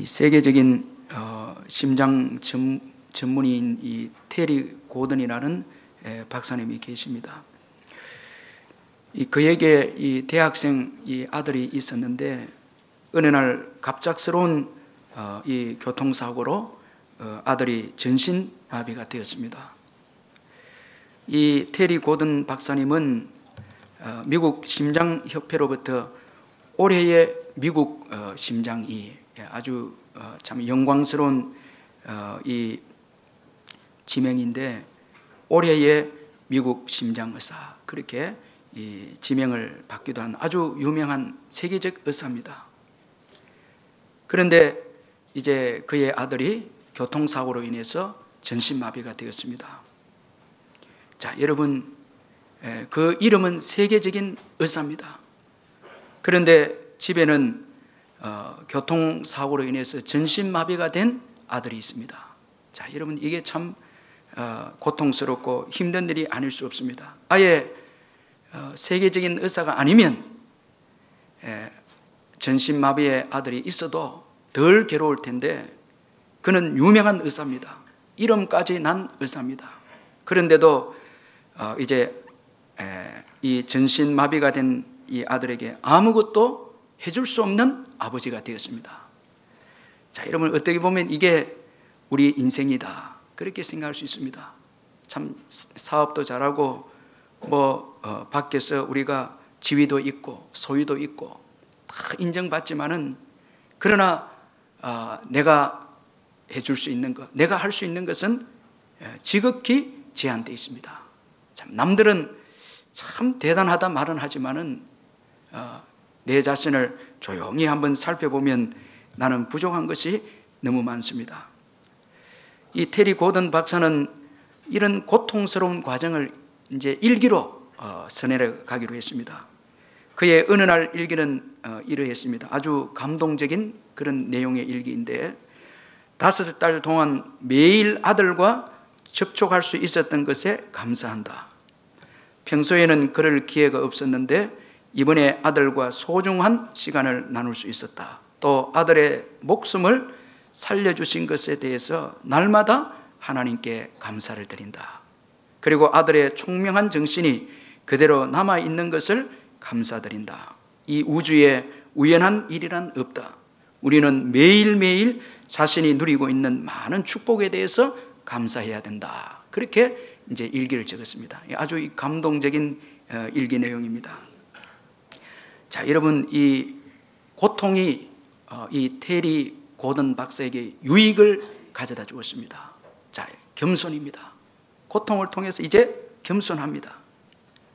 이 세계적인 심장 전문의인 이 테리 고든이라는 박사님이 계십니다. 그에게 이 대학생 이 아들이 있었는데 어느 날 갑작스러운 이 교통사고로 아들이 전신마비가 되었습니다. 이 테리 고든 박사님은 미국 심장협회로부터 올해의 미국 심장이 아주 참 영광스러운 이 지명인데 올해의 미국 심장의사 그렇게 이 지명을 받기도 한 아주 유명한 세계적 의사입니다. 그런데 이제 그의 아들이 교통사고로 인해서 전신마비가 되었습니다. 자, 여러분, 그 이름은 세계적인 의사입니다. 그런데 집에는 교통사고로 인해서 전신마비가 된 아들이 있습니다. 자, 여러분, 이게 참 고통스럽고 힘든 일이 아닐 수 없습니다. 아예 세계적인 의사가 아니면 전신마비의 아들이 있어도 덜 괴로울 텐데 그는 유명한 의사입니다. 이름까지 난 의사입니다. 그런데도 이제 이 전신마비가 된 이 아들에게 아무것도 해줄 수 없는 아버지가 되었습니다. 자, 여러분, 어떻게 보면 이게 우리 인생이다 그렇게 생각할 수 있습니다. 참 사업도 잘하고 밖에서 우리가 지위도 있고 소유도 있고 다 인정받지만은 그러나 내가 해줄 수 있는 것, 내가 할 수 있는 것은 지극히 제한되어 있습니다. 참 남들은 참 대단하다 말은 하지만은 내 자신을 조용히 한번 살펴보면 나는 부족한 것이 너무 많습니다. 이 테리 고든 박사는 이런 고통스러운 과정을 이제 일기로 써내 가기로 했습니다. 그의 어느 날 일기는 이러했습니다. 아주 감동적인 그런 내용의 일기인데 5달 동안 매일 아들과 접촉할 수 있었던 것에 감사한다. 평소에는 그럴 기회가 없었는데 이번에 아들과 소중한 시간을 나눌 수 있었다. 또 아들의 목숨을 살려주신 것에 대해서 날마다 하나님께 감사를 드린다. 그리고 아들의 총명한 정신이 그대로 남아있는 것을 감사드린다. 이 우주에 우연한 일이란 없다. 우리는 매일매일 자신이 누리고 있는 많은 축복에 대해서 감사해야 된다. 그렇게 이제 일기를 적었습니다. 아주 감동적인 일기 내용입니다. 자, 여러분, 이 고통이 이 테리 고든 박사에게 유익을 가져다 주었습니다. 자, 겸손입니다. 고통을 통해서 이제 겸손합니다.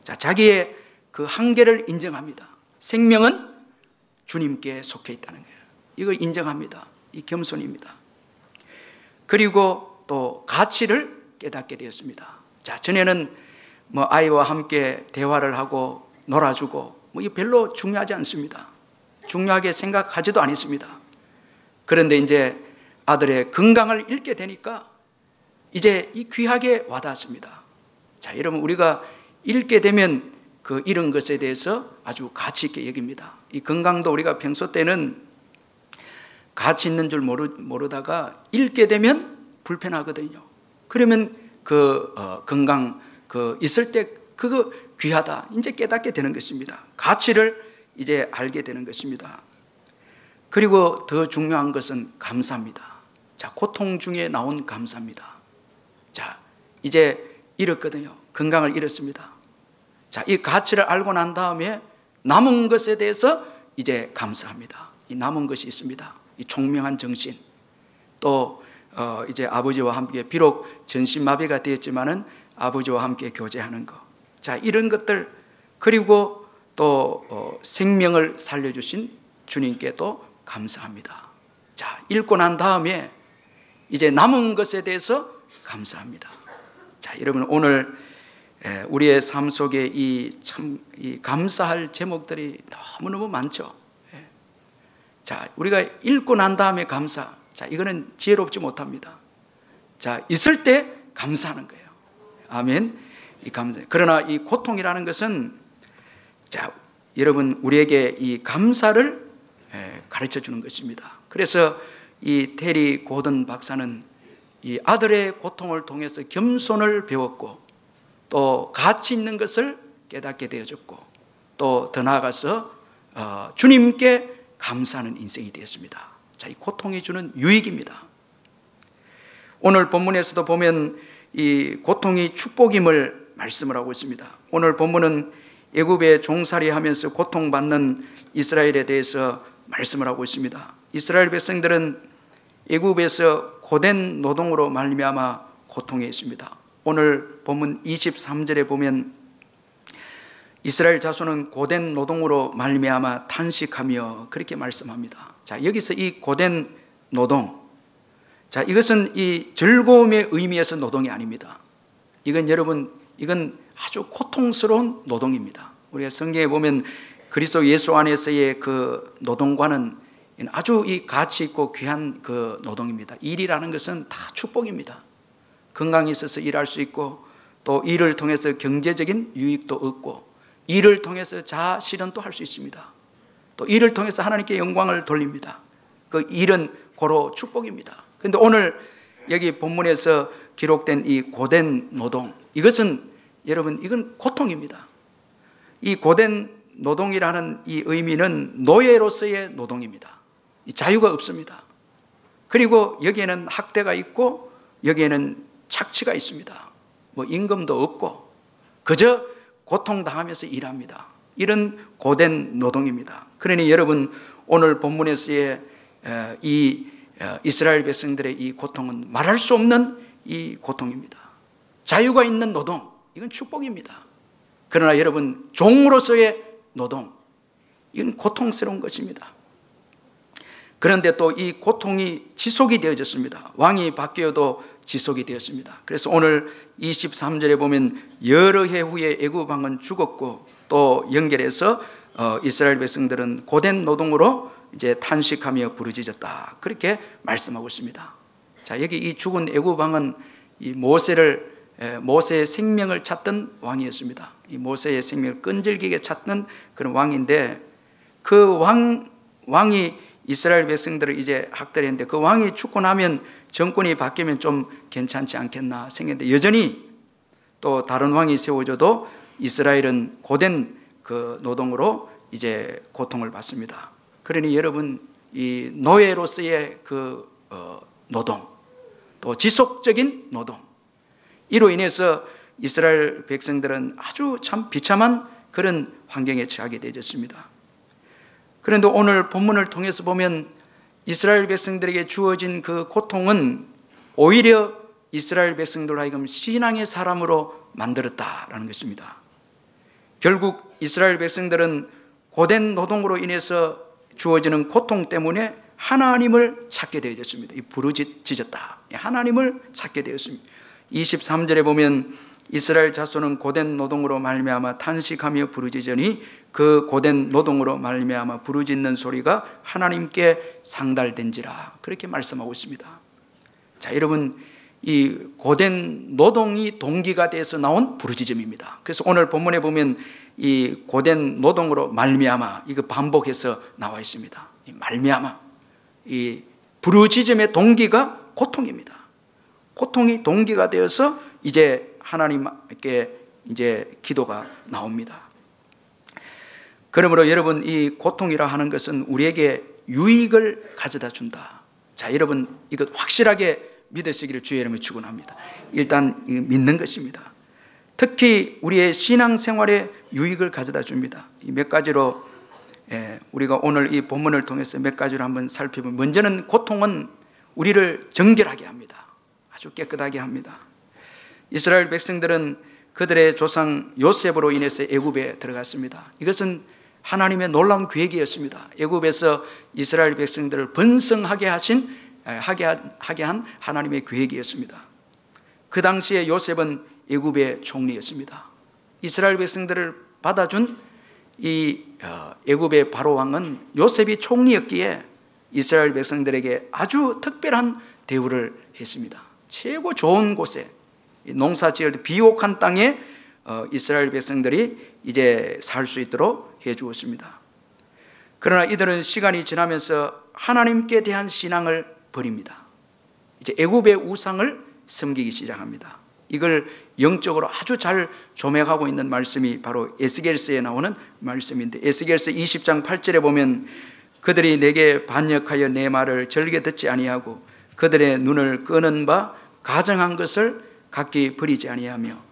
자, 자기의 그 한계를 인정합니다. 생명은 주님께 속해 있다는 거예요. 이걸 인정합니다. 이 겸손입니다. 그리고 또 가치를 깨닫게 되었습니다. 자, 전에는 아이와 함께 대화를 하고 놀아주고 이게 별로 중요하지 않습니다. 중요하게 생각하지도 않았습니다. 그런데 이제 아들의 건강을 잃게 되니까 이제 이 귀하게 와닿았습니다. 자, 여러분, 우리가 잃게 되면 그 잃은 것에 대해서 아주 가치 있게 여깁니다. 이 건강도 우리가 평소 때는 가치 있는 줄 모르다가 잃게 되면 불편하거든요. 그러면 그 건강 있을 때 그거 귀하다 이제 깨닫게 되는 것입니다. 가치를 이제 알게 되는 것입니다. 그리고 더 중요한 것은 감사입니다. 자, 고통 중에 나온 감사입니다. 자, 이제 잃었거든요. 건강을 잃었습니다. 자, 이 가치를 알고 난 다음에 남은 것에 대해서 이제 감사합니다. 이 남은 것이 있습니다. 이 총명한 정신, 또 이제 아버지와 함께 비록 전신마비가 되었지만은 아버지와 함께 교제하는 것. 자, 이런 것들, 그리고 또 생명을 살려주신 주님께도 감사합니다. 자, 읽고 난 다음에 이제 남은 것에 대해서 감사합니다. 자, 여러분, 오늘 우리의 삶 속에 이 감사할 제목들이 너무너무 많죠. 자, 우리가 읽고 난 다음에 감사. 자, 이거는 지혜롭지 못합니다. 자, 있을 때 감사하는 거예요. 아멘. 이 감사. 그러나 이 고통이라는 것은, 자, 여러분, 우리에게 이 감사를 가르쳐 주는 것입니다. 그래서 이 테리 고든 박사는 이 아들의 고통을 통해서 겸손을 배웠고 또 가치 있는 것을 깨닫게 되어졌고 또 더 나아가서 주님께 감사하는 인생이 되었습니다. 자, 이 고통이 주는 유익입니다. 오늘 본문에서도 보면 이 고통이 축복임을 말씀을 하고 있습니다. 오늘 본문은 애굽에 종살이하면서 고통받는 이스라엘에 대해서 말씀을 하고 있습니다. 이스라엘 백성들은 애굽에서 고된 노동으로 말미암아 고통에 있습니다. 오늘 본문 23절에 보면 이스라엘 자손은 고된 노동으로 말미암아 탄식하며 그렇게 말씀합니다. 자, 여기서 이 고된 노동, 자, 이것은 이 즐거움의 의미에서 노동이 아닙니다. 이건 여러분, 이건 아주 고통스러운 노동입니다. 우리가 성경에 보면 그리스도 예수 안에서의 그 노동과는 아주 이 가치 있고 귀한 그 노동입니다. 일이라는 것은 다 축복입니다. 건강이 있어서 일할 수 있고 또 일을 통해서 경제적인 유익도 얻고 일을 통해서 자아 실현도 할 수 있습니다. 또 일을 통해서 하나님께 영광을 돌립니다. 그 일은 고로 축복입니다. 그런데 오늘 여기 본문에서 기록된 이 고된 노동, 이것은 여러분, 이건 고통입니다. 이 고된 노동이라는 이 의미는 노예로서의 노동입니다. 자유가 없습니다. 그리고 여기에는 학대가 있고 여기에는 착취가 있습니다. 뭐 임금도 없고 그저 고통당하면서 일합니다. 이런 고된 노동입니다. 그러니 여러분, 오늘 본문에서의 이 이스라엘 백성들의 이 고통은 말할 수 없는 이 고통입니다. 자유가 있는 노동, 이건 축복입니다. 그러나 여러분, 종으로서의 노동, 이건 고통스러운 것입니다. 그런데 또 이 고통이 지속이 되어졌습니다. 왕이 바뀌어도 지속이 되었습니다. 그래서 오늘 23절에 보면 여러 해 후에 애굽 왕은 죽었고 또 연결해서 이스라엘 백성들은 고된 노동으로 이제 탄식하며 부르짖었다, 그렇게 말씀하고 있습니다. 자, 여기 이 죽은 애굽 왕은 이 모세의 생명을 찾던 왕이었습니다. 이 모세의 생명을 끈질기게 찾던 그런 왕인데 그 왕이 이스라엘 백성들을 이제 학대했는데 그 왕이 죽고 나면 정권이 바뀌면 좀 괜찮지 않겠나 생각했는데 여전히 또 다른 왕이 세워져도 이스라엘은 고된 그 노동으로 이제 고통을 받습니다. 그러니 여러분, 이 노예로서의 그 노동, 또 지속적인 노동, 이로 인해서 이스라엘 백성들은 아주 참 비참한 그런 환경에 처하게 되었습니다. 그런데 오늘 본문을 통해서 보면 이스라엘 백성들에게 주어진 그 고통은 오히려 이스라엘 백성들로 하여금 신앙의 사람으로 만들었다라는 것입니다. 결국 이스라엘 백성들은 고된 노동으로 인해서 주어지는 고통 때문에 하나님을 찾게 되었습니다. 이 부르짖었다, 하나님을 찾게 되었습니다. 23절에 보면 이스라엘 자손은 고된 노동으로 말미암아 탄식하며 부르짖으니 그 고된 노동으로 말미암아 부르짖는 소리가 하나님께 상달된지라, 그렇게 말씀하고 있습니다. 자, 여러분, 이 고된 노동이 동기가 돼서 나온 부르짖음입니다. 그래서 오늘 본문에 보면 이 고된 노동으로 말미암아, 이거 반복해서 나와 있습니다. 이 말미암아, 이 부르짖음의 동기가 고통입니다. 고통이 동기가 되어서 이제 하나님께 이제 기도가 나옵니다. 그러므로 여러분, 이 고통이라 하는 것은 우리에게 유익을 가져다 준다. 자, 여러분, 이것 확실하게 믿으시기를 주의 이름으로 축원합니다. 일단 믿는 것입니다. 특히 우리의 신앙생활에 유익을 가져다 줍니다. 이 몇 가지로 우리가 오늘 이 본문을 통해서 몇 가지로 한번 살펴보면, 먼저는 고통은 우리를 정결하게 합니다. 아주 깨끗하게 합니다. 이스라엘 백성들은 그들의 조상 요셉으로 인해서 애굽에 들어갔습니다. 이것은 하나님의 놀라운 계획이었습니다. 애굽에서 이스라엘 백성들을 번성하게 하게 한 하나님의 계획이었습니다. 그 당시에 요셉은 애굽의 총리였습니다. 이스라엘 백성들을 받아준 이 애굽의 바로 왕은 요셉이 총리였기에 이스라엘 백성들에게 아주 특별한 대우를 했습니다. 최고 좋은 곳에, 농사 지을 때 비옥한 땅에 이스라엘 백성들이 이제 살 수 있도록 해 주었습니다. 그러나 이들은 시간이 지나면서 하나님께 대한 신앙을 버립니다. 이제 애굽의 우상을 섬기기 시작합니다. 이걸 영적으로 아주 잘 조명하고 있는 말씀이 바로 에스겔서에 나오는 말씀인데, 에스겔서 20장 8절에 보면 그들이 내게 반역하여 내 말을 절개 듣지 아니하고 그들의 눈을 끄는 바 가정한 것을 각기 버리지 아니하며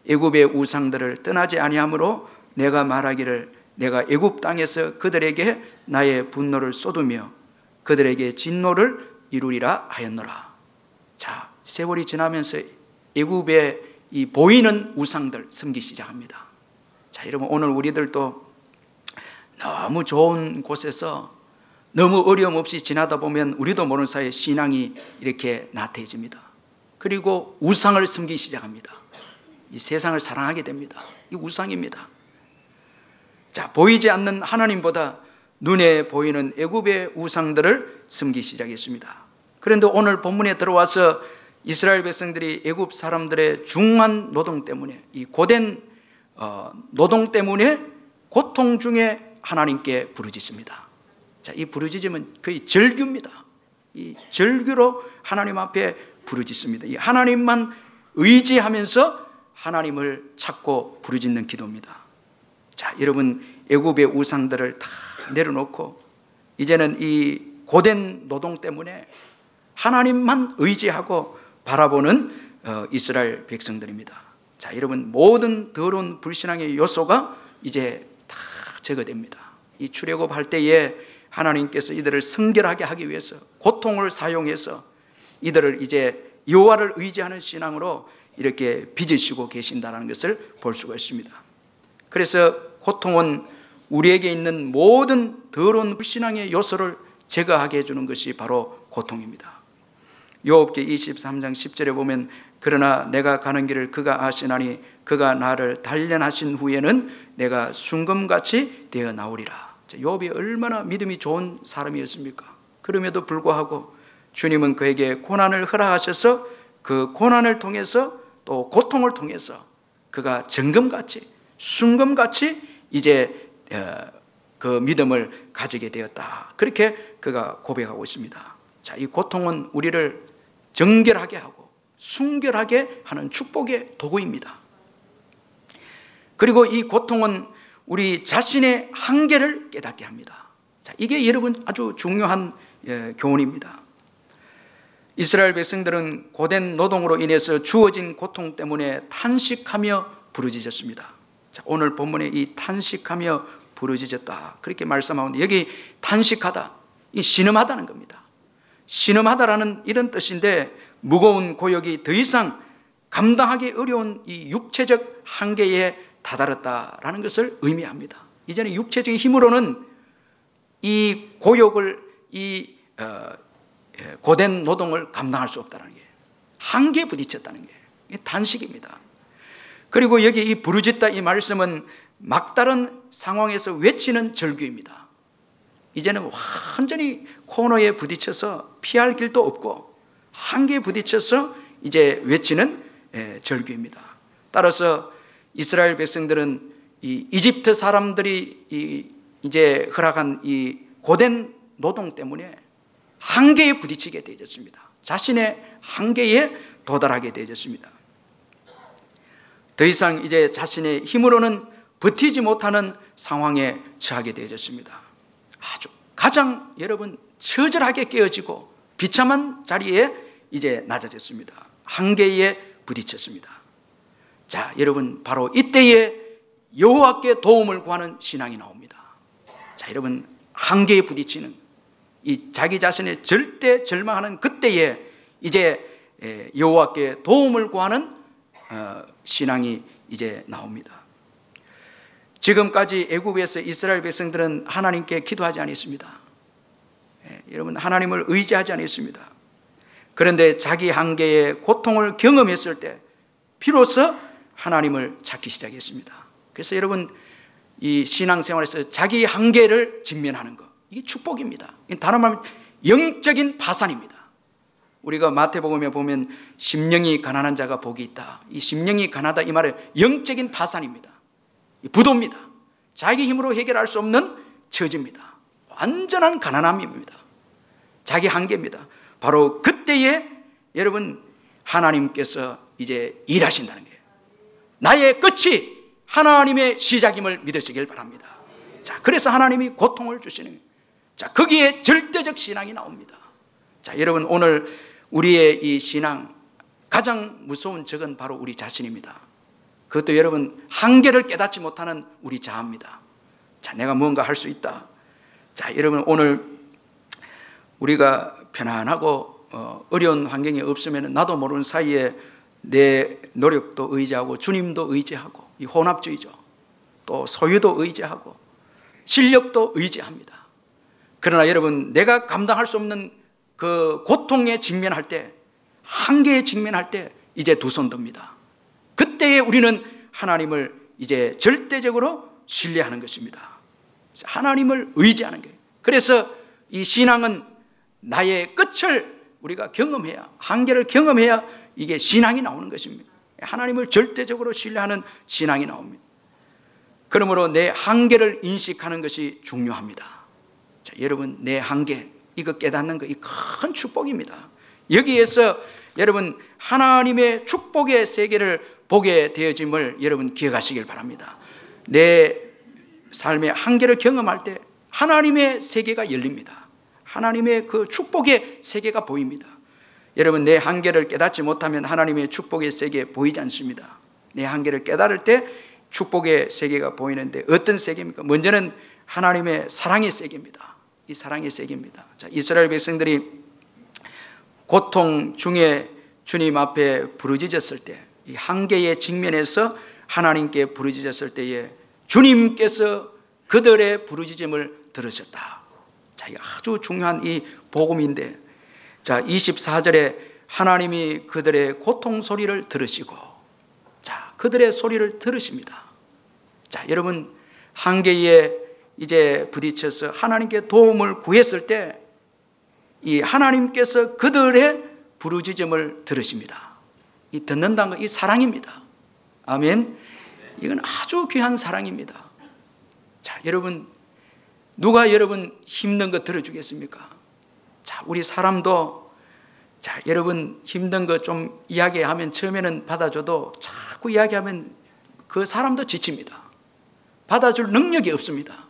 애굽의 우상들을 떠나지 아니하므로 내가 말하기를 내가 애굽 땅에서 그들에게 나의 분노를 쏟으며 그들에게 진노를 이루리라 하였노라. 자, 세월이 지나면서 애굽의 이 보이는 우상들 섬기 시작합니다. 자, 여러분, 오늘 우리들도 너무 좋은 곳에서 너무 어려움 없이 지나다 보면 우리도 모르는 사이에 신앙이 이렇게 나태해집니다. 그리고 우상을 섬기기 시작합니다. 이 세상을 사랑하게 됩니다. 이 우상입니다. 자, 보이지 않는 하나님보다 눈에 보이는 애굽의 우상들을 섬기기 시작했습니다. 그런데 오늘 본문에 들어와서 이스라엘 백성들이 애굽 사람들의 중한 노동 때문에, 이 고된 노동 때문에 고통 중에 하나님께 부르짖습니다. 자, 이 부르짖음은 거의 절규입니다. 이 절규로 하나님 앞에 부르짖습니다. 이 하나님만 의지하면서 하나님을 찾고 부르짖는 기도입니다. 자, 여러분, 애굽의 우상들을 다 내려놓고 이제는 이 고된 노동 때문에 하나님만 의지하고 바라보는 이스라엘 백성들입니다. 자, 여러분, 모든 더러운 불신앙의 요소가 이제 다 제거됩니다. 이 출애굽할 때에 하나님께서 이들을 성결하게 하기 위해서 고통을 사용해서 이들을 이제 여호와를 의지하는 신앙으로 이렇게 빚으시고 계신다는 것을 볼 수가 있습니다. 그래서 고통은 우리에게 있는 모든 더러운 불신앙의 요소를 제거하게 해주는 것이 바로 고통입니다. 욥기 23장 10절에 보면 그러나 내가 가는 길을 그가 아시나니 그가 나를 단련하신 후에는 내가 순금같이 되어 나오리라. 욥이 얼마나 믿음이 좋은 사람이었습니까? 그럼에도 불구하고 주님은 그에게 고난을 허락하셔서 그 고난을 통해서 또 고통을 통해서 그가 정금같이 순금같이 이제 그 믿음을 가지게 되었다. 그렇게 그가 고백하고 있습니다. 자, 이 고통은 우리를 정결하게 하고 순결하게 하는 축복의 도구입니다. 그리고 이 고통은 우리 자신의 한계를 깨닫게 합니다. 자, 이게 여러분 아주 중요한 교훈입니다. 이스라엘 백성들은 고된 노동으로 인해서 주어진 고통 때문에 탄식하며 부르짖었습니다. 자, 오늘 본문에 이 탄식하며 부르짖었다 그렇게 말씀하는데, 여기 탄식하다, 이 신음하다는 겁니다. 신음하다라는 이런 뜻인데, 무거운 고역이 더 이상 감당하기 어려운 이 육체적 한계에 다다랐다라는 것을 의미합니다. 이제는 육체적인 힘으로는 이 고역을, 이 고된 노동을 감당할 수 없다는 게, 한계에 부딪혔다는 게 단식입니다. 그리고 여기 이 부르짖다 이 말씀은 막다른 상황에서 외치는 절규입니다. 이제는 완전히 코너에 부딪혀서 피할 길도 없고 한계에 부딪혀서 이제 외치는 절규입니다. 따라서 이스라엘 백성들은 이 이집트 사람들이 이제 허락한 이 고된 노동 때문에 한계에 부딪히게 되어졌습니다. 자신의 한계에 도달하게 되어졌습니다. 더 이상 이제 자신의 힘으로는 버티지 못하는 상황에 처하게 되어졌습니다. 아주 가장 여러분 처절하게 깨어지고 비참한 자리에 이제 낮아졌습니다. 한계에 부딪혔습니다. 자, 여러분, 바로 이때에 여호와께 도움을 구하는 신앙이 나옵니다. 자, 여러분, 한계에 부딪히는 이 자기 자신의 절대 절망하는 그때에 이제 여호와께 도움을 구하는 신앙이 이제 나옵니다. 지금까지 애굽에서 이스라엘 백성들은 하나님께 기도하지 않았습니다. 여러분, 하나님을 의지하지 않았습니다. 그런데 자기 한계의 고통을 경험했을 때 비로소 하나님을 찾기 시작했습니다. 그래서 여러분, 이 신앙생활에서 자기 한계를 직면하는 것, 이게 축복입니다. 다른 말로 영적인 파산입니다. 우리가 마태복음에 보면 심령이 가난한 자가 복이 있다. 이 심령이 가난하다 이 말은 영적인 파산입니다. 부도입니다. 자기 힘으로 해결할 수 없는 처지입니다. 완전한 가난함입니다. 자기 한계입니다. 바로 그때에 여러분 하나님께서 이제 일하신다는 거예요. 나의 끝이 하나님의 시작임을 믿으시길 바랍니다. 자, 그래서 하나님이 고통을 주시는 거예요. 자, 거기에 절대적 신앙이 나옵니다. 자, 여러분 오늘 우리의 이 신앙 가장 무서운 적은 바로 우리 자신입니다. 그것도 여러분 한계를 깨닫지 못하는 우리 자아입니다. 자, 내가 뭔가 할 수 있다. 자, 여러분 오늘 우리가 편안하고 어려운 환경이 없으면 나도 모르는 사이에 내 노력도 의지하고 주님도 의지하고 이 혼합주의죠. 또 소유도 의지하고 실력도 의지합니다. 그러나 여러분 내가 감당할 수 없는 그 고통에 직면할 때, 한계에 직면할 때 이제 두 손 듭니다. 그때에 우리는 하나님을 이제 절대적으로 신뢰하는 것입니다. 하나님을 의지하는 거예요. 그래서 이 신앙은 나의 끝을 우리가 경험해야, 한계를 경험해야 이게 신앙이 나오는 것입니다. 하나님을 절대적으로 신뢰하는 신앙이 나옵니다. 그러므로 내 한계를 인식하는 것이 중요합니다. 자, 여러분 내 한계 이거 깨닫는 거 이 큰 축복입니다. 여기에서 여러분 하나님의 축복의 세계를 보게 되어짐을 여러분 기억하시길 바랍니다. 내 삶의 한계를 경험할 때 하나님의 세계가 열립니다. 하나님의 그 축복의 세계가 보입니다. 여러분 내 한계를 깨닫지 못하면 하나님의 축복의 세계 보이지 않습니다. 내 한계를 깨달을 때 축복의 세계가 보이는데 어떤 세계입니까? 먼저는 하나님의 사랑의 세계입니다. 이 사랑의 세계입니다. 자, 이스라엘 백성들이 고통 중에 주님 앞에 부르짖었을 때, 이 한계의 직면에서 하나님께 부르짖었을 때에 주님께서 그들의 부르짖음을 들으셨다. 자, 이게 아주 중요한 이 복음인데, 자, 24절에 하나님이 그들의 고통 소리를 들으시고, 자, 그들의 소리를 들으십니다. 자, 여러분 한계에 이제 부딪혀서 하나님께 도움을 구했을 때 이 하나님께서 그들의 부르짖음을 들으십니다. 이 듣는다는 건 이 사랑입니다. 아멘. 이건 아주 귀한 사랑입니다. 자, 여러분 누가 여러분 힘든 거 들어주겠습니까? 자, 우리 사람도 자, 여러분 힘든 거 좀 이야기하면 처음에는 받아줘도 자꾸 이야기하면 그 사람도 지칩니다. 받아줄 능력이 없습니다.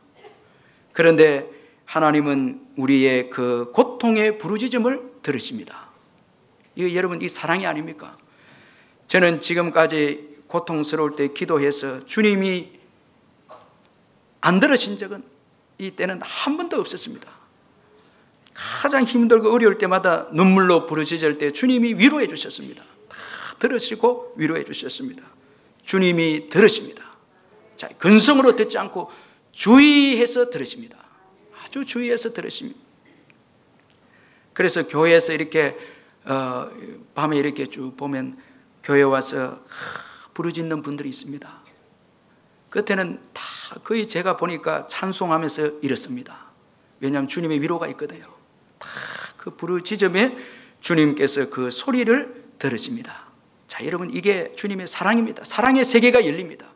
그런데 하나님은 우리의 그 고통의 부르짖음을 들으십니다. 이거 여러분 이 사랑이 아닙니까? 저는 지금까지 고통스러울 때 기도해서 주님이 안 들으신 적은 이때는 한 번도 없었습니다. 가장 힘들고 어려울 때마다 눈물로 부르짖을 때 주님이 위로해 주셨습니다. 다 들으시고 위로해 주셨습니다. 주님이 들으십니다. 자, 근성으로 듣지 않고 주의해서 들으십니다. 아주 주의해서 들으십니다. 그래서 교회에서 이렇게 밤에 이렇게 쭉 보면 교회 와서 부르짖는 분들이 있습니다. 그때는 다 거의 제가 보니까 찬송하면서 이렇습니다. 왜냐하면 주님의 위로가 있거든요. 다 그 부르짖음에 주님께서 그 소리를 들으십니다. 자, 여러분 이게 주님의 사랑입니다. 사랑의 세계가 열립니다.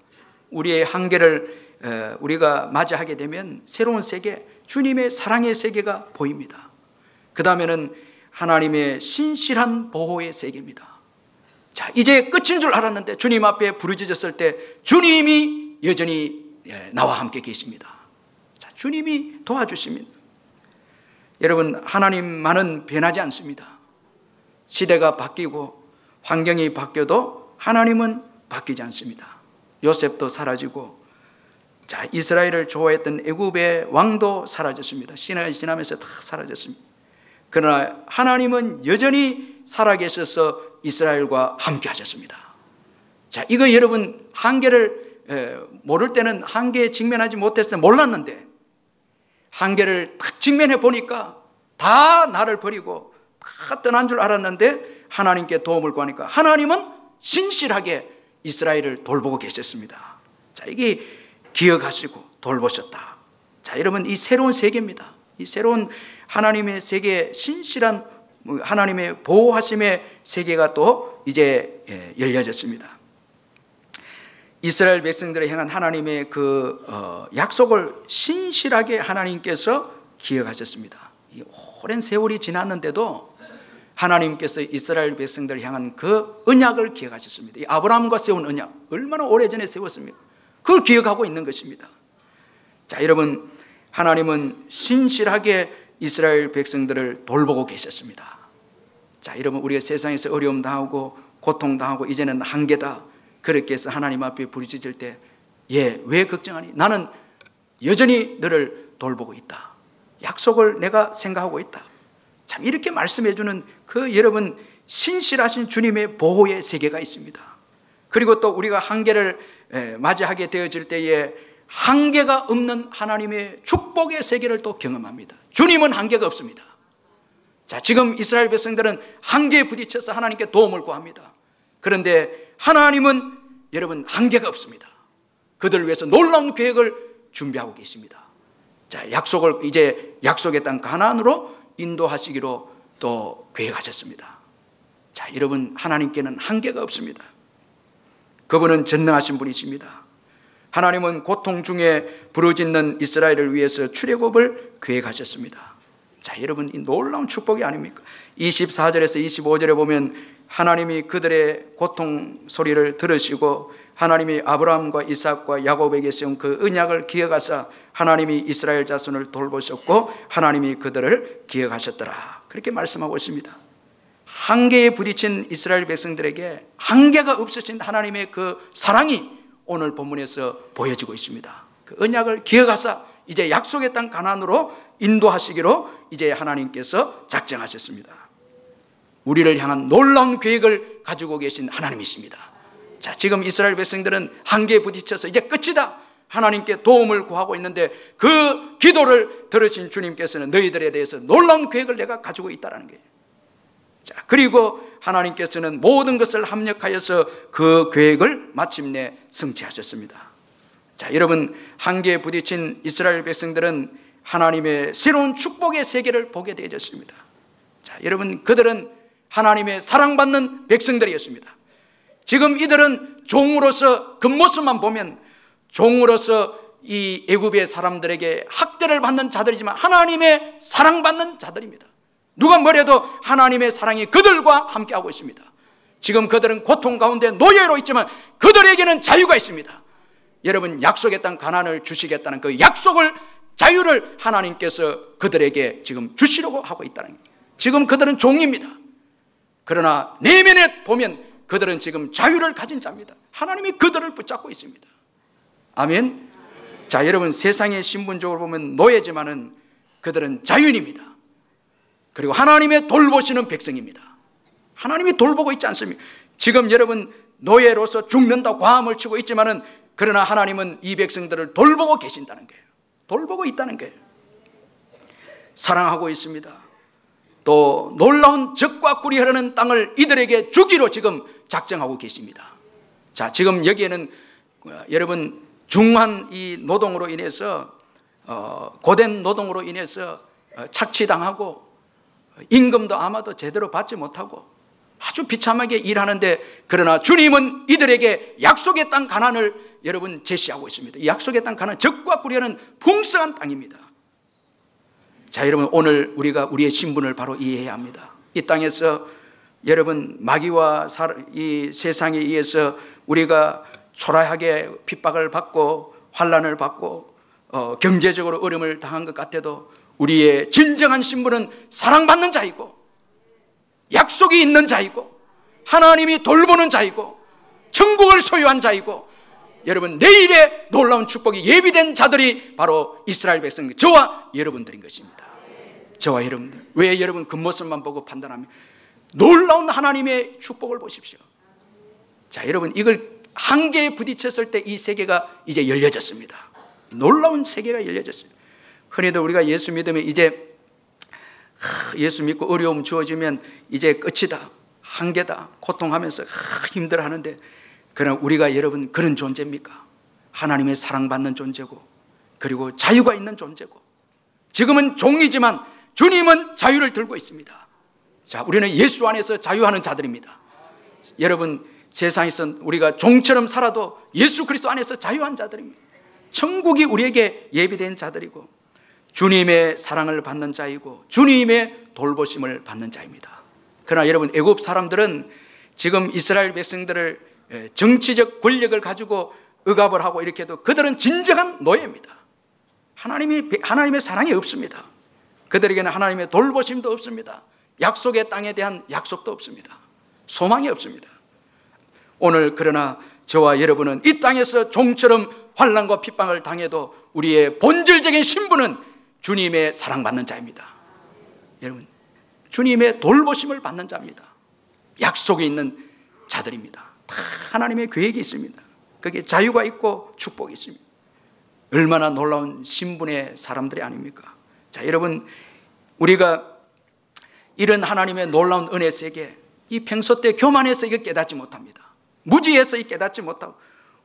우리의 한계를 우리가 맞이하게 되면 새로운 세계, 주님의 사랑의 세계가 보입니다. 그 다음에는 하나님의 신실한 보호의 세계입니다. 자, 이제 끝인 줄 알았는데 주님 앞에 부르짖었을 때 주님이 여전히 나와 함께 계십니다. 자, 주님이 도와주십니다. 여러분 하나님만은 변하지 않습니다. 시대가 바뀌고 환경이 바뀌어도 하나님은 바뀌지 않습니다. 요셉도 사라지고, 자, 이스라엘을 좋아했던 애굽의 왕도 사라졌습니다. 시간이 지나면서 다 사라졌습니다. 그러나 하나님은 여전히 살아계셔서 이스라엘과 함께 하셨습니다. 자, 이거 여러분 한계를 모를 때는 한계에 직면하지 못했을 때 몰랐는데 한계를 딱 직면해 보니까 다 나를 버리고 다 떠난 줄 알았는데 하나님께 도움을 구하니까 하나님은 신실하게 이스라엘을 돌보고 계셨습니다. 자, 이게 기억하시고 돌보셨다. 자, 여러분 이 새로운 세계입니다. 이 새로운 하나님의 세계, 신실한 하나님의 보호하심의 세계가 또 이제 열려졌습니다. 이스라엘 백성들에 향한 하나님의 그 약속을 신실하게 하나님께서 기억하셨습니다. 이 오랜 세월이 지났는데도 하나님께서 이스라엘 백성들을 향한 그 언약을 기억하셨습니다. 이 아브라함과 세운 언약, 얼마나 오래전에 세웠습니까? 그걸 기억하고 있는 것입니다. 자, 여러분, 하나님은 신실하게 이스라엘 백성들을 돌보고 계셨습니다. 자, 여러분, 우리가 세상에서 어려움 당하고 고통 당하고 이제는 한계다, 그렇게 해서 하나님 앞에 부르짖을 때, 왜 걱정하니? 나는 여전히 너를 돌보고 있다. 약속을 내가 생각하고 있다. 참, 이렇게 말씀해 주는 그 여러분 신실하신 주님의 보호의 세계가 있습니다. 그리고 또 우리가 한계를 맞이하게 되어질 때에 한계가 없는 하나님의 축복의 세계를 또 경험합니다. 주님은 한계가 없습니다. 자, 지금 이스라엘 백성들은 한계에 부딪혀서 하나님께 도움을 구합니다. 그런데 하나님은 여러분 한계가 없습니다. 그들을 위해서 놀라운 계획을 준비하고 계십니다. 자, 약속을 이제 약속의 땅 가나안으로 인도하시기로 또 계획하셨습니다. 자, 여러분, 하나님께는 한계가 없습니다. 그분은 전능하신 분이십니다. 하나님은 고통 중에 부르짖는 이스라엘을 위해서 출애굽을 계획하셨습니다. 자, 여러분, 이 놀라운 축복이 아닙니까? 24절에서 25절에 보면 하나님이 그들의 고통 소리를 들으시고 하나님이 아브라함과 이삭과 야곱에게 세운 그 언약을 기억하사 하나님이 이스라엘 자손을 돌보셨고 하나님이 그들을 기억하셨더라, 그렇게 말씀하고 있습니다. 한계에 부딪힌 이스라엘 백성들에게 한계가 없으신 하나님의 그 사랑이 오늘 본문에서 보여지고 있습니다. 그 언약을 기억하사 이제 약속의 땅 가나안으로 인도하시기로 이제 하나님께서 작정하셨습니다. 우리를 향한 놀라운 계획을 가지고 계신 하나님이십니다. 자, 지금 이스라엘 백성들은 한계에 부딪혀서 이제 끝이다, 하나님께 도움을 구하고 있는데 그 기도를 들으신 주님께서는 너희들에 대해서 놀라운 계획을 내가 가지고 있다는 거예요. 자, 그리고 하나님께서는 모든 것을 합력하여서 그 계획을 마침내 성취하셨습니다. 자, 여러분, 한계에 부딪힌 이스라엘 백성들은 하나님의 새로운 축복의 세계를 보게 되어졌습니다. 자, 여러분, 그들은 하나님의 사랑받는 백성들이었습니다. 지금 이들은 종으로서 겉모습만 보면 종으로서 이 애굽의 사람들에게 학대를 받는 자들이지만 하나님의 사랑받는 자들입니다. 누가 뭐래도 하나님의 사랑이 그들과 함께하고 있습니다. 지금 그들은 고통 가운데 노예로 있지만 그들에게는 자유가 있습니다. 여러분, 약속의 땅 가나안을 주시겠다는 그 약속을, 자유를 하나님께서 그들에게 지금 주시려고 하고 있다는 거예요. 지금 그들은 종입니다. 그러나 내면에 보면 그들은 지금 자유를 가진 자입니다. 하나님이 그들을 붙잡고 있습니다. 아멘. 자, 여러분, 세상의 신분적으로 보면 노예지만은 그들은 자유인입니다. 그리고 하나님의 돌보시는 백성입니다. 하나님이 돌보고 있지 않습니까? 지금 여러분 노예로서 죽는다고 과음을 치고 있지만은 그러나 하나님은 이 백성들을 돌보고 계신다는 거예요. 돌보고 있다는 거예요. 사랑하고 있습니다. 또 놀라운 젖과 꿀이 흐르는 땅을 이들에게 주기로 지금 작정하고 계십니다. 자, 지금 여기에는 여러분 중한 이 노동으로 인해서 고된 노동으로 인해서 착취당하고 임금도 아마도 제대로 받지 못하고 아주 비참하게 일하는데, 그러나 주님은 이들에게 약속의 땅 가나안을 여러분 제시하고 있습니다. 이 약속의 땅 가나안, 젖과 꿀이 흐르는 풍성한 땅입니다. 자, 여러분, 오늘 우리가 우리의 신분을 바로 이해해야 합니다. 이 땅에서 여러분 마귀와 이 세상에 의해서 우리가 초라하게 핍박을 받고 환난을 받고 경제적으로 어려움을 당한 것 같아도 우리의 진정한 신분은 사랑받는 자이고 약속이 있는 자이고 하나님이 돌보는 자이고 천국을 소유한 자이고, 여러분 내일의 놀라운 축복이 예비된 자들이 바로 이스라엘 백성, 저와 여러분들인 것입니다. 저와 여러분들. 왜 여러분 겉모습만 보고 판단합니까? 놀라운 하나님의 축복을 보십시오. 자, 여러분, 이걸 한계에 부딪혔을 때 이 세계가 이제 열려졌습니다. 놀라운 세계가 열려졌어요. 흔히들 우리가 예수 믿으면 이제 예수 믿고 어려움 주어지면 이제 끝이다, 한계다, 고통하면서 힘들어하는데, 그러나 우리가 여러분 그런 존재입니까? 하나님의 사랑받는 존재고 그리고 자유가 있는 존재고, 지금은 종이지만 주님은 자유를 들고 있습니다. 자, 우리는 예수 안에서 자유하는 자들입니다. 여러분, 세상에서 우리가 종처럼 살아도 예수 그리스도 안에서 자유한 자들입니다. 천국이 우리에게 예비된 자들이고 주님의 사랑을 받는 자이고 주님의 돌보심을 받는 자입니다. 그러나 여러분, 애굽 사람들은 지금 이스라엘 백성들을 정치적 권력을 가지고 억압을 하고 이렇게 해도 그들은 진정한 노예입니다. 하나님의 사랑이 없습니다. 그들에게는 하나님의 돌보심도 없습니다. 약속의 땅에 대한 약속도 없습니다. 소망이 없습니다. 오늘 그러나 저와 여러분은 이 땅에서 종처럼 환난과 핍박을 당해도 우리의 본질적인 신분은 주님의 사랑받는 자입니다. 여러분, 주님의 돌보심을 받는 자입니다. 약속이 있는 자들입니다. 다 하나님의 계획이 있습니다. 거기에 자유가 있고 축복이 있습니다. 얼마나 놀라운 신분의 사람들이 아닙니까? 자, 여러분, 우리가 이런 하나님의 놀라운 은혜 세계, 이 평소 때 교만해서 이거 깨닫지 못합니다. 무지해서 이 깨닫지 못하고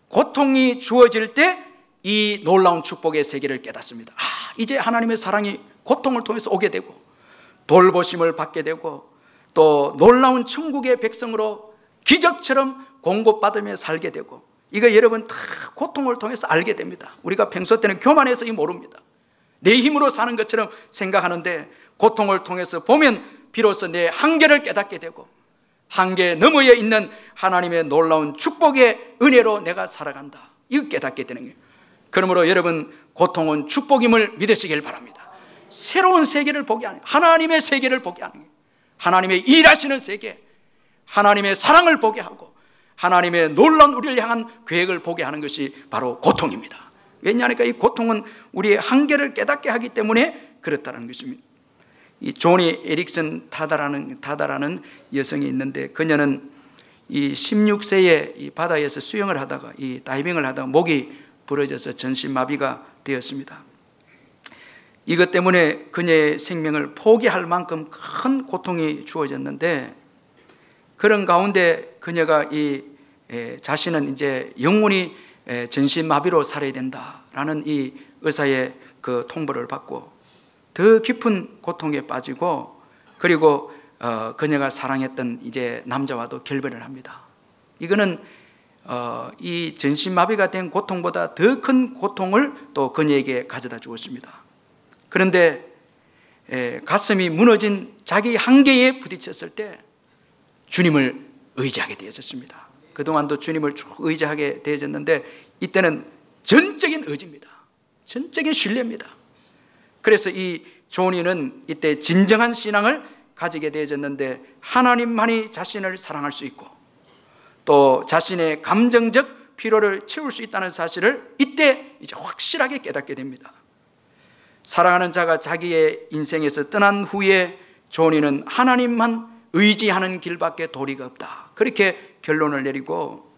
고통이 주어질 때 이 놀라운 축복의 세계를 깨닫습니다. 이제 하나님의 사랑이 고통을 통해서 오게 되고 돌보심을 받게 되고 또 놀라운 천국의 백성으로 기적처럼 공급받으며 살게 되고, 이거 여러분 다 고통을 통해서 알게 됩니다. 우리가 평소 때는 교만해서 이 모릅니다. 내 힘으로 사는 것처럼 생각하는데 고통을 통해서 보면 비로소 내 한계를 깨닫게 되고 한계 너머에 있는 하나님의 놀라운 축복의 은혜로 내가 살아간다, 이거 깨닫게 되는 거예요. 그러므로 여러분, 고통은 축복임을 믿으시길 바랍니다. 새로운 세계를 보게 하는, 하나님의 세계를 보게 하는 거예요. 하나님의 일하시는 세계, 하나님의 사랑을 보게 하고 하나님의 놀라운 우리를 향한 계획을 보게 하는 것이 바로 고통입니다. 왜냐하니까 이 고통은 우리의 한계를 깨닫게 하기 때문에 그렇다는 것입니다. 이 조니 에릭슨 타다라는 여성이 있는데, 그녀는 이 16세에 이 바다에서 수영을 하다가 이 다이빙을 하다가 목이 부러져서 전신마비가 되었습니다. 이것 때문에 그녀의 생명을 포기할 만큼 큰 고통이 주어졌는데, 그런 가운데 그녀가 자신은 이제 영원히 전신마비로 살아야 된다라는 이 의사의 그 통보를 받고 더 깊은 고통에 빠지고, 그리고 그녀가 사랑했던 이제 남자와도 결별을 합니다. 이거는 이 전신마비가 된 고통보다 더 큰 고통을 또 그녀에게 가져다 주었습니다. 그런데 가슴이 무너진 자기 한계에 부딪혔을 때 주님을 의지하게 되어졌습니다. 그동안도 주님을 쭉 의지하게 되어졌는데 이때는 전적인 의지입니다. 전적인 신뢰입니다. 그래서 이 조니는 이때 진정한 신앙을 가지게 되어졌는데, 하나님만이 자신을 사랑할 수 있고 또 자신의 감정적 피로를 채울 수 있다는 사실을 이때 이제 확실하게 깨닫게 됩니다. 사랑하는 자가 자기의 인생에서 떠난 후에 조니는 하나님만 의지하는 길밖에 도리가 없다, 그렇게 결론을 내리고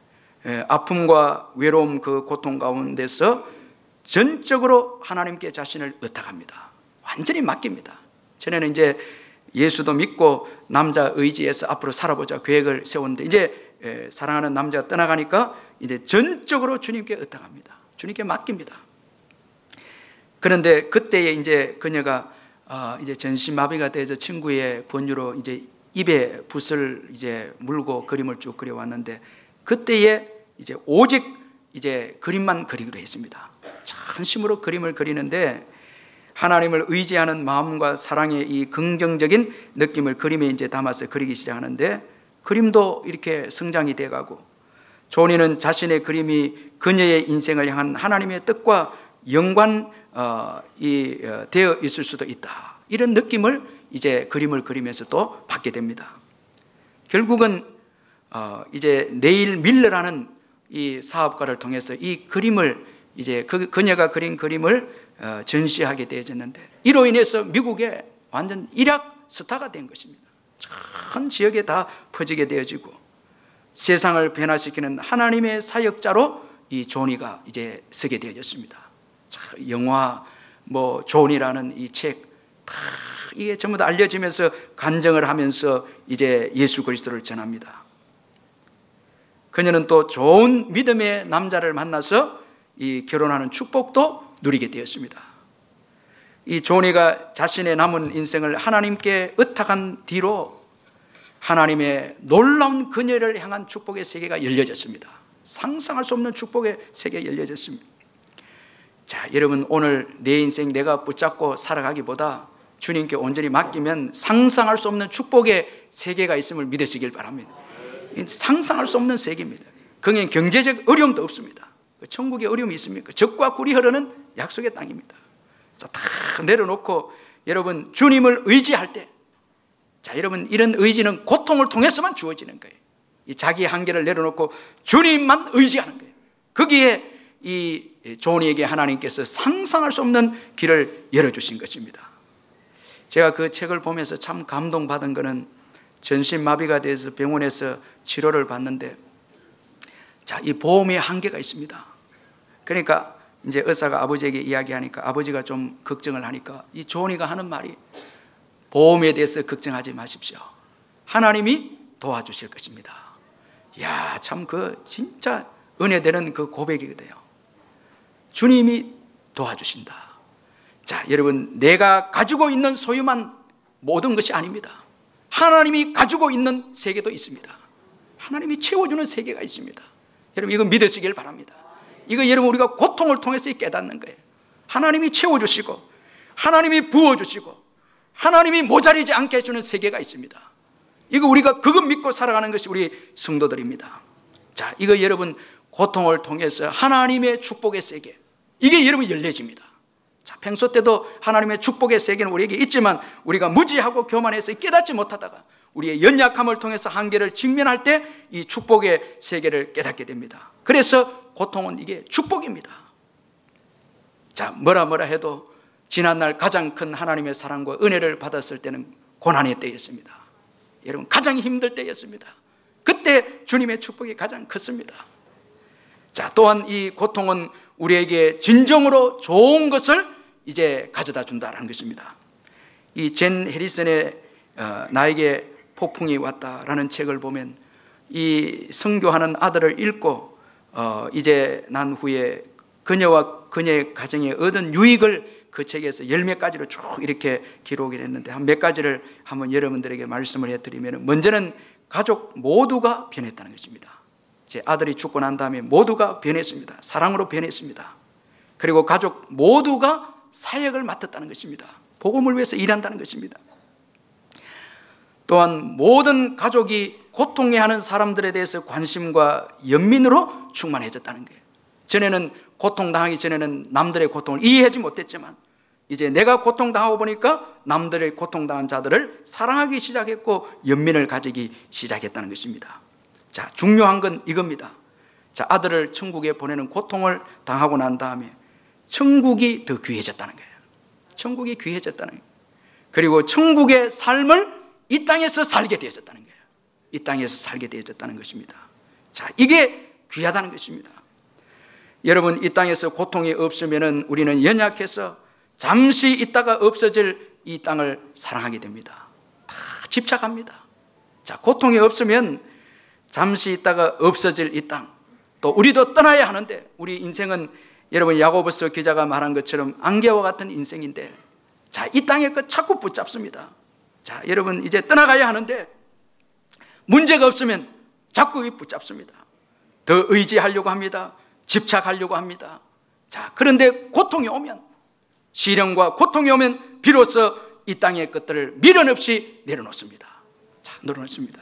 아픔과 외로움, 그 고통 가운데서 전적으로 하나님께 자신을 의탁합니다. 완전히 맡깁니다. 전에는 이제 예수도 믿고 남자 의지해서 앞으로 살아보자 계획을 세웠는데, 이제 사랑하는 남자가 떠나가니까 이제 전적으로 주님께 의탁합니다. 주님께 맡깁니다. 그런데 그때에 이제 그녀가 이제 전신마비가 돼서 친구의 권유로 이제 입에 붓을 이제 물고 그림을 쭉 그려왔는데, 그때에 이제 오직 이제 그림만 그리기로 했습니다. 전심으로 그림을 그리는데 하나님을 의지하는 마음과 사랑의 이 긍정적인 느낌을 그림에 이제 담아서 그리기 시작하는데, 그림도 이렇게 성장이 돼가고 조니는 자신의 그림이 그녀의 인생을 향한 하나님의 뜻과 연관이 되어 있을 수도 있다, 이런 느낌을 이제 그림을 그리면서 또 받게 됩니다. 결국은 이제 네일 밀러라는 이 사업가를 통해서 이 그림을 이제 그녀가 그린 그림을 전시하게 되어졌는데, 이로 인해서 미국에 완전 일약 스타가 된 것입니다. 전 지역에 다 퍼지게 되어지고 세상을 변화시키는 하나님의 사역자로 이 조니가 이제 서게 되어졌습니다. 영화 조니라는 이 책 다 이게 전부 다 알려지면서 간증을 하면서 이제 예수 그리스도를 전합니다. 그녀는 또 좋은 믿음의 남자를 만나서 이 결혼하는 축복도 누리게 되었습니다. 이 조니가 자신의 남은 인생을 하나님께 의탁한 뒤로 하나님의 놀라운 그녀를 향한 축복의 세계가 열려졌습니다. 상상할 수 없는 축복의 세계가 열려졌습니다. 자, 여러분, 오늘 내 인생 내가 붙잡고 살아가기보다 주님께 온전히 맡기면 상상할 수 없는 축복의 세계가 있음을 믿으시길 바랍니다. 상상할 수 없는 세계입니다. 거기엔 경제적 어려움도 없습니다. 천국에 어려움이 있습니까? 젖과 꿀이 흐르는 약속의 땅입니다. 자, 다 내려놓고 여러분 주님을 의지할 때, 자, 여러분 이런 의지는 고통을 통해서만 주어지는 거예요. 이 자기 한계를 내려놓고 주님만 의지하는 거예요. 거기에 이 조니에게 하나님께서 상상할 수 없는 길을 열어주신 것입니다. 제가 그 책을 보면서 참 감동받은 것은 전신마비가 돼서 병원에서 치료를 받는데, 자, 이 보험에 한계가 있습니다. 그러니까 이제 의사가 아버지에게 이야기하니까 아버지가 좀 걱정을 하니까 이 조니가 하는 말이, 보험에 대해서 걱정하지 마십시오. 하나님이 도와주실 것입니다. 이야, 참 그 진짜 은혜되는 그 고백이거든요. 주님이 도와주신다. 자, 여러분, 내가 가지고 있는 소유만 모든 것이 아닙니다. 하나님이 가지고 있는 세계도 있습니다. 하나님이 채워주는 세계가 있습니다. 여러분, 이거 믿으시길 바랍니다. 이거 여러분 우리가 고통을 통해서 깨닫는 거예요. 하나님이 채워주시고 하나님이 부어주시고 하나님이 모자리지 않게 해주는 세계가 있습니다. 이거 우리가 그것 믿고 살아가는 것이 우리 성도들입니다. 자, 이거 여러분 고통을 통해서 하나님의 축복의 세계, 이게 여러분 열려집니다. 자, 평소 때도 하나님의 축복의 세계는 우리에게 있지만 우리가 무지하고 교만해서 깨닫지 못하다가 우리의 연약함을 통해서 한계를 직면할 때 이 축복의 세계를 깨닫게 됩니다. 그래서 고통은 이게 축복입니다. 자, 뭐라 해도 지난날 가장 큰 하나님의 사랑과 은혜를 받았을 때는 고난의 때였습니다. 여러분, 가장 힘들 때였습니다. 그때 주님의 축복이 가장 컸습니다. 자, 또한 이 고통은 우리에게 진정으로 좋은 것을 이제 가져다 준다는 것입니다. 이 젠 해리슨의 나에게 폭풍이 왔다라는 책을 보면 이 선교하는 아들을 읽고 이제 난 후에 그녀와 그녀의 가정에 얻은 유익을 그 책에서 10몇 가지로 쭉 이렇게 기록을 했는데 한 몇 가지를 한번 여러분들에게 말씀을 해드리면, 먼저는 가족 모두가 변했다는 것입니다. 제 아들이 죽고 난 다음에 모두가 변했습니다. 사랑으로 변했습니다. 그리고 가족 모두가 사역을 맡았다는 것입니다. 복음을 위해서 일한다는 것입니다. 또한 모든 가족이 고통해하는 사람들에 대해서 관심과 연민으로 충만해졌다는 거예요. 전에는 고통당하기 전에는 남들의 고통을 이해하지 못했지만 이제 내가 고통당하고 보니까 남들의 고통당한 자들을 사랑하기 시작했고 연민을 가지기 시작했다는 것입니다. 자, 중요한 건 이겁니다. 자, 아들을 천국에 보내는 고통을 당하고 난 다음에 천국이 더 귀해졌다는 거예요. 천국이 귀해졌다는 거예요. 그리고 천국의 삶을 이 땅에서 살게 되어졌다는 거예요. 이 땅에서 살게 되어졌다는 것입니다. 자, 이게 귀하다는 것입니다. 여러분, 이 땅에서 고통이 없으면 우리는 연약해서 잠시 있다가 없어질 이 땅을 사랑하게 됩니다. 다 집착합니다. 자, 고통이 없으면 잠시 있다가 없어질 이 땅, 또 우리도 떠나야 하는데, 우리 인생은 여러분 야고보서 기자가 말한 것처럼 안개와 같은 인생인데, 자, 이 땅에 그 자꾸 붙잡습니다. 자, 여러분 이제 떠나가야 하는데 문제가 없으면 자꾸 붙잡습니다. 더 의지하려고 합니다. 집착하려고 합니다. 자, 그런데 고통이 오면, 시련과 고통이 오면 비로소 이 땅의 것들을 미련 없이 내려놓습니다. 자, 내려놓습니다.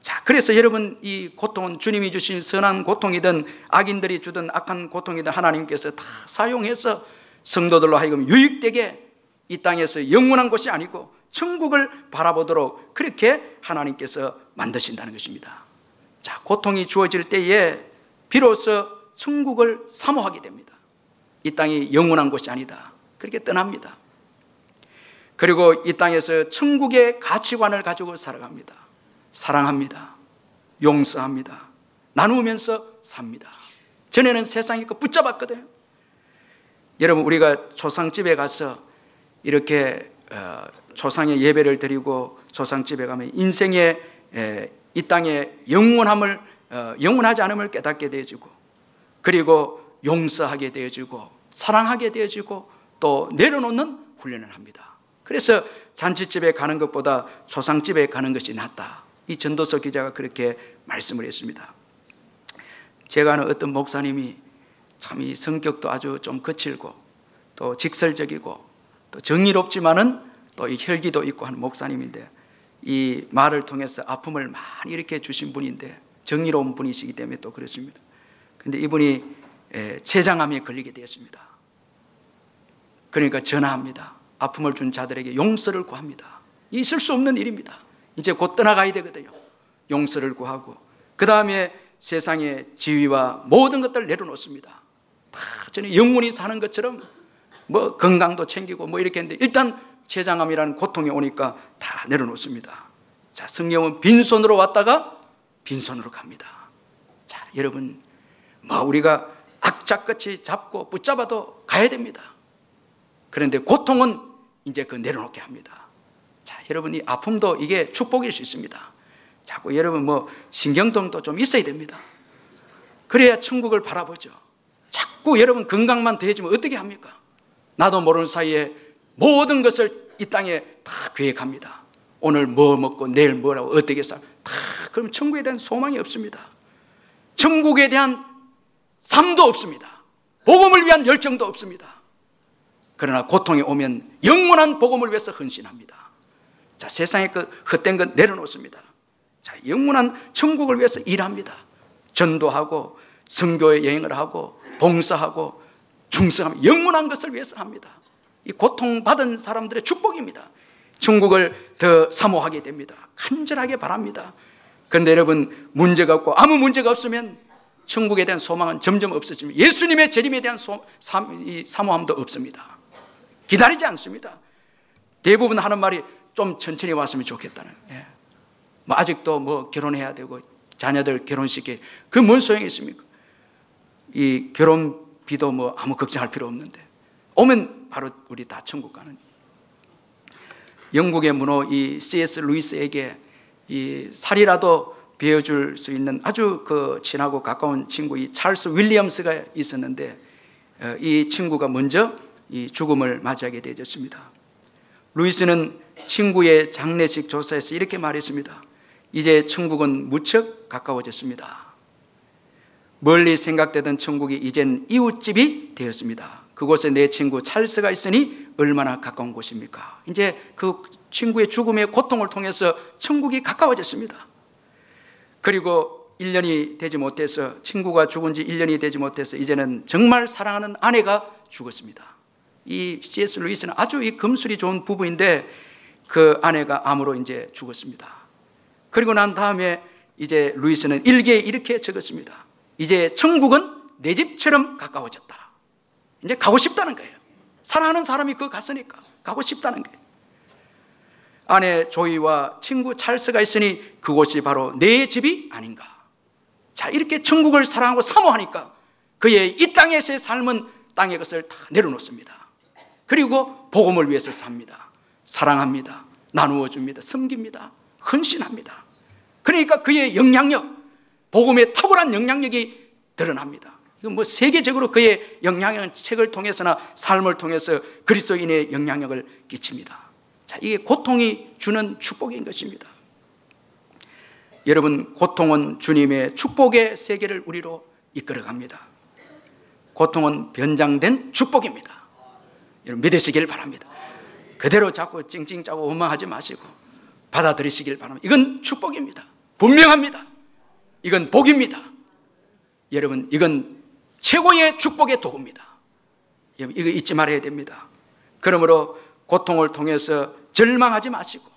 자, 그래서 여러분 이 고통은 주님이 주신 선한 고통이든 악인들이 주든 악한 고통이든 하나님께서 다 사용해서 성도들로 하여금 유익되게 이 땅에서 영원한 곳이 아니고 천국을 바라보도록 그렇게 하나님께서 만드신다는 것입니다. 자, 고통이 주어질 때에 비로소 천국을 사모하게 됩니다. 이 땅이 영원한 곳이 아니다. 그렇게 떠납니다. 그리고 이 땅에서 천국의 가치관을 가지고 살아갑니다. 사랑합니다. 용서합니다. 나누면서 삽니다. 전에는 세상이 붙잡았거든요. 여러분, 우리가 조상집에 가서 이렇게 조상의 예배를 드리고 조상집에 가면 인생의 이 땅의 영원함을 영원하지 않음을 깨닫게 되어지고, 그리고 용서하게 되어지고 사랑하게 되어지고 또 내려놓는 훈련을 합니다. 그래서 잔치집에 가는 것보다 조상집에 가는 것이 낫다. 이 전도서 기자가 그렇게 말씀을 했습니다. 제가 아는 어떤 목사님이 참 이 성격도 아주 좀 거칠고 또 직설적이고 또 정의롭지만은 또 이 혈기도 있고 하는 목사님인데, 이 말을 통해서 아픔을 많이 이렇게 주신 분인데 정의로운 분이시기 때문에 또 그렇습니다. 근데 이분이 췌장암에 걸리게 되었습니다. 그러니까 전화합니다. 아픔을 준 자들에게 용서를 구합니다. 있을 수 없는 일입니다. 이제 곧 떠나가야 되거든요. 용서를 구하고 그 다음에 세상의 지위와 모든 것들을 내려놓습니다. 다 저는 영원히 사는 것처럼 뭐 건강도 챙기고 뭐 이렇게 했는데 일단 췌장암이라는 고통이 오니까 다 내려놓습니다. 자, 성령은 빈손으로 왔다가 빈손으로 갑니다. 자, 여러분, 뭐 우리가 악착같이 잡고 붙잡아도 가야 됩니다. 그런데 고통은 이제 그 내려놓게 합니다. 자, 여러분, 이 아픔도 이게 축복일 수 있습니다. 자꾸 여러분 뭐 신경통도 좀 있어야 됩니다. 그래야 천국을 바라보죠. 자꾸 여러분 건강만 더해지면 어떻게 합니까? 나도 모르는 사이에 모든 것을 이 땅에 다 계획합니다. 오늘 뭐 먹고 내일 뭐라고 어떻게 살, 다 그럼 천국에 대한 소망이 없습니다. 천국에 대한 삶도 없습니다. 복음을 위한 열정도 없습니다. 그러나 고통이 오면 영원한 복음을 위해서 헌신합니다. 자, 세상에 그 헛된 것 내려놓습니다. 자, 영원한 천국을 위해서 일합니다. 전도하고 선교의 여행을 하고 봉사하고 충성하며 영원한 것을 위해서 합니다. 이 고통받은 사람들의 축복입니다. 천국을 더 사모하게 됩니다. 간절하게 바랍니다. 그런데 여러분, 문제가 없고 아무 문제가 없으면 천국에 대한 소망은 점점 없어집니다. 예수님의 재림에 대한 사모함도 없습니다. 기다리지 않습니다. 대부분 하는 말이 좀 천천히 왔으면 좋겠다는. 뭐 아직도 뭐 결혼해야 되고 자녀들 결혼시키, 그 뭔 소용이 있습니까? 이 결혼비도 뭐 아무 걱정할 필요 없는데 오면 바로 우리 다 천국 가는. 영국의 문호 이 C.S. 루이스에게 이 살이라도 베어줄 수 있는 아주 그 친하고 가까운 친구 이 찰스 윌리엄스가 있었는데, 이 친구가 먼저 이 죽음을 맞이하게 되었습니다. 루이스는 친구의 장례식 조사에서 이렇게 말했습니다. 이제 천국은 무척 가까워졌습니다. 멀리 생각되던 천국이 이젠 이웃집이 되었습니다. 그곳에 내 친구 찰스가 있으니 얼마나 가까운 곳입니까? 이제 그 친구의 죽음의 고통을 통해서 천국이 가까워졌습니다. 그리고 1년이 되지 못해서, 친구가 죽은 지 1년이 되지 못해서 이제는 정말 사랑하는 아내가 죽었습니다. 이 C.S. 루이스는 아주 이 금술이 좋은 부부인데 그 아내가 암으로 이제 죽었습니다. 그리고 난 다음에 이제 루이스는 일기에 이렇게 적었습니다. 이제 천국은 내 집처럼 가까워졌다. 이제 가고 싶다는 거예요. 사랑하는 사람이 그거 갔으니까 가고 싶다는 거예요. 아내 조이와 친구 찰스가 있으니 그곳이 바로 내 집이 아닌가. 자, 이렇게 천국을 사랑하고 사모하니까 그의 이 땅에서의 삶은 땅의 것을 다 내려놓습니다. 그리고 복음을 위해서 삽니다. 사랑합니다. 나누어 줍니다. 섬깁니다. 헌신합니다. 그러니까 그의 영향력, 복음의 탁월한 영향력이 드러납니다. 이건 뭐 세계적으로 그의 영향력은 책을 통해서나 삶을 통해서 그리스도인의 영향력을 끼칩니다. 자, 이게 고통이 주는 축복인 것입니다. 여러분, 고통은 주님의 축복의 세계를 우리로 이끌어갑니다. 고통은 변장된 축복입니다. 여러분, 믿으시길 바랍니다. 그대로 자꾸 찡찡 짜고 원망하지 마시고 받아들이시길 바랍니다. 이건 축복입니다. 분명합니다. 이건 복입니다. 여러분, 이건 최고의 축복의 도구입니다. 이거 잊지 말아야 됩니다. 그러므로 고통을 통해서 절망하지 마시고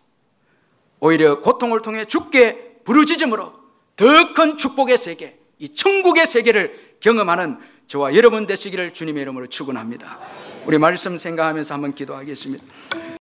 오히려 고통을 통해 주께 부르짖음으로 더 큰 축복의 세계, 이 천국의 세계를 경험하는 저와 여러분 되시기를 주님의 이름으로 축원합니다. 우리 말씀 생각하면서 한번 기도하겠습니다.